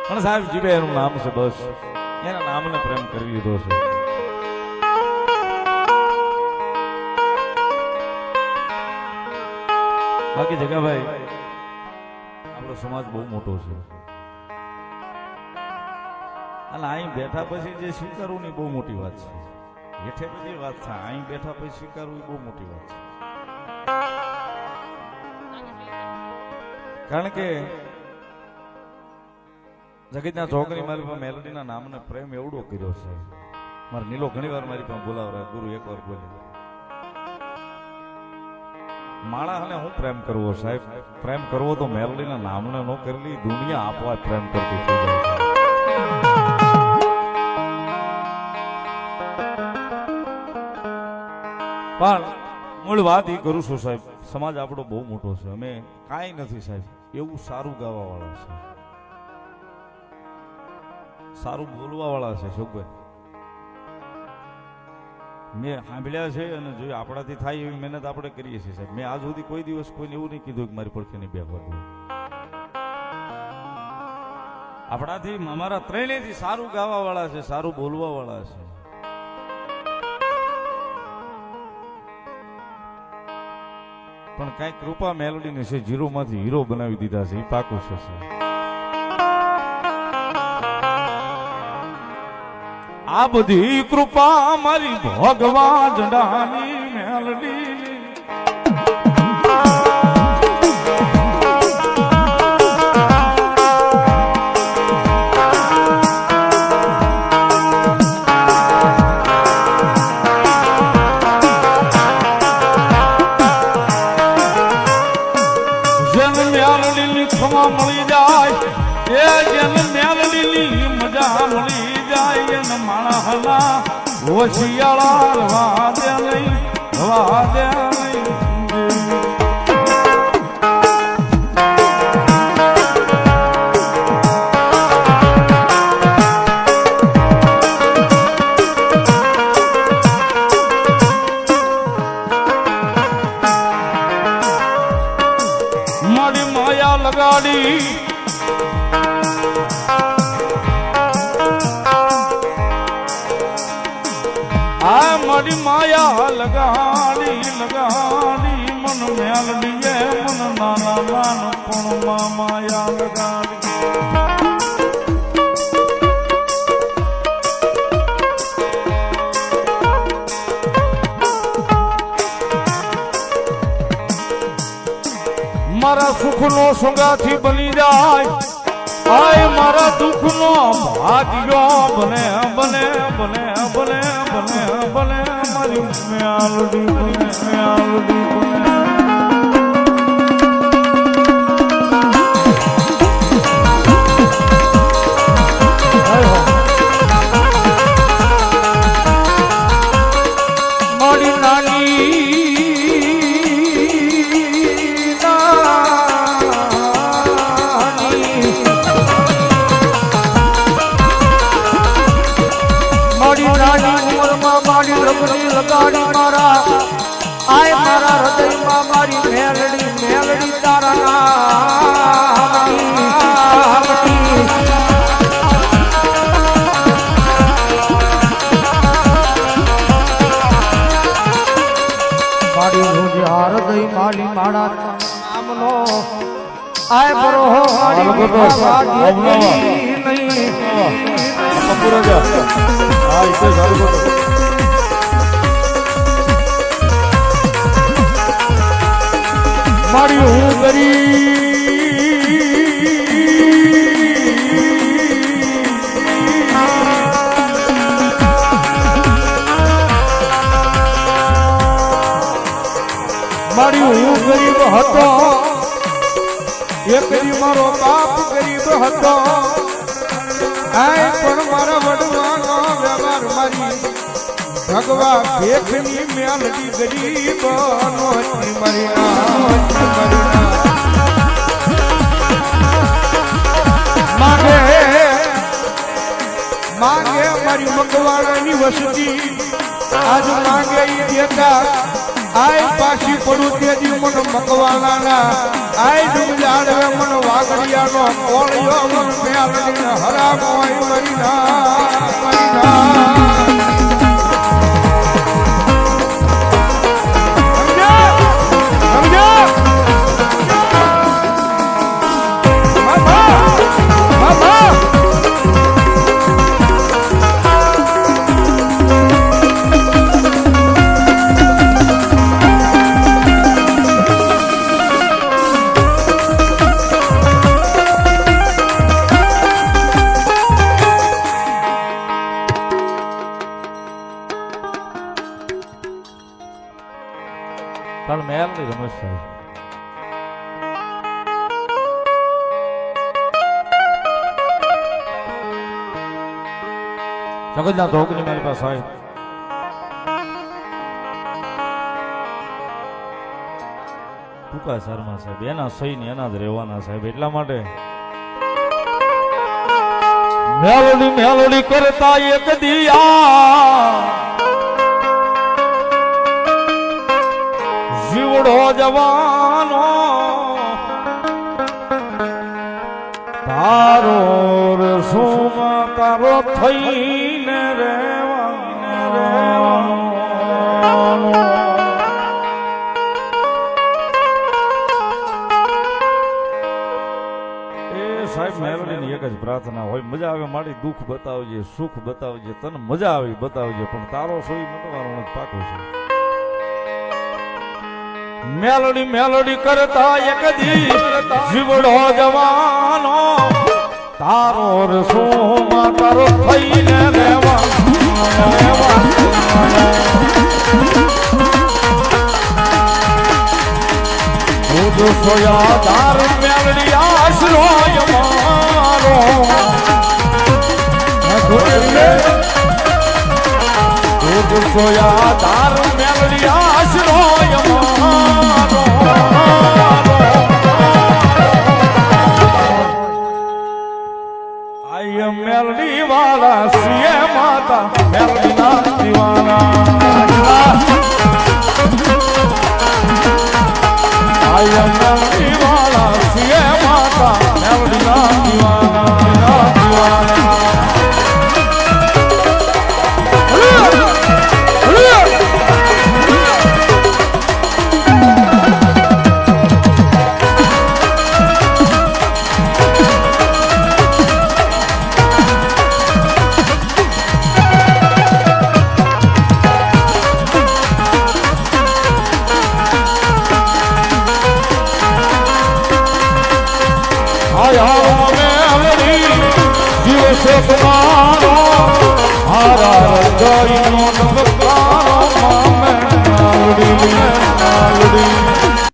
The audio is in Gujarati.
પણ સાહેબ જીવે એનું નામ છે, બસ એના નામને પ્રેમ કરી લીધો છે. બાકી જગાભાઈ આપણો સમાજ બહુ મોટો છે અને અહીં બેઠા પછી જે સ્વીકારવું ની બહુ મોટી વાત છે. હેઠે બધી વાત છે, અહીં બેઠા પછી સ્વીકારવું બહુ મોટી વાત છે. કારણ કે જગતના ચોકની મારી પાસે મેલોડીના નામને પ્રેમ એવડો કર્યો છે. મારે નીલો ઘણી વાર મારી પાસે બોલાવરા, ગુરુ એક વાર બોલે માણસને હું પ્રેમ કરવો સાહેબ? પ્રેમ કરવો તો મેલોડીના નામને નો કરેલી દુનિયા આપવા પ્રેમ કરતી થઈ જાય છે. પણ મૂળ વાત એ કરું છું સાહેબ, સમાજ આપણો બહુ મોટો છે, અમે કાંઈ નથી સાહેબ, એવું સારું ગાવા વાળા છે, સારું બોલવા વાળા છે. શોકભાઈ મેં સાંભળ્યા છે અને જો આપણાથી થાય એવી મહેનત આપણે કરીએ છીએ સાહેબ. મેં આજ સુધી કોઈ દિવસ કોઈને એવું નહીં કીધું કે મારી પડખે નહીં બેસવા દઉં. આપણાથી અમારા ત્રણેયથી સારું ગાવા વાળા છે, સારું બોલવા વાળા છે. પણ કઈ કૃપા મેલોડીને છે, જીરો માંથી હીરો બનાવી દીધા છે, એ પાકું છે. આ બધી કૃપા મારી ભગવાન જડાની મેલડી. મળી જાય એ જેન મેલડીની મજા મળી જાય એને માણસના હોશિયાળા રવા દે નહીં, રવા દે નહીં. મારી માયા લગાડી આ મારી માયા લગાડી લગાડી મન મેલડીએ મન નાના નાનપણમાં માયા લગાડી. મારા સુખનો સંગાથી બની જાય, આય મારા દુઃખનો ભાગ્યો બને બને બને બને બને બને મારી મેલડી બને મેલડી બને. મારી નાની લગાડી મારા આય મારા હૃદયમાં મારી મેલડી મેલડી તારા નામની. મારી રોજ હૃદય માલી મારા નામનો આય બરો મારી હું ગરી મારી હું ગરીબ હતો, એક મારો બાપ ગરીબ હતો, પણ મારા વડવાનો વ્યવહાર મારી ભગવા ભેખની મેલડી ગરીબ નોતી મારી માગે માગે મારી મકવાણાની વસતી આજ માગે દેતા આય પાછી પડું તેજી મન મકવાણાના આય ડુંજાડવે મન વાગડિયાનો કોળિયો મન પ્યાલની હરા કોઈ મરીના કાલ મેલ ની રમેશ સાહેબ જગતના ધોકની મારી પાસે સાહેબ ટૂંકા શર્મા સાહેબ એના સહી ને એના જ રહેવાના સાહેબ એટલા માટે મેલોડી મેલોડી કરતા એક દિયા જીવડો જવાનો તારો રસુમ તારો થઈને રેવાનો એ સાહેબ મેલોડીની એક જ પ્રાર્થના હોય મજા આવે મારી દુઃખ બતાવજે સુખ બતાવજે તને મજા આવી બતાવજે પણ તારો સોઈ મટવાનો પાકો છે મેલોડી મેલોડી કરતા એક દી જીવડો જવાનો તારો રસોમાં તારો થઈને દૂધ સોયા તાર મેલડી આશરો મારો દૂધ સોયા તાર મેલડી આશરો મારો આય મેલડી વાળા સીએ માતા મેલડી ના દીવાના આય મેલડી વાળા સીએ માતા મેલડી ના દીવાના જીવ છે તમારો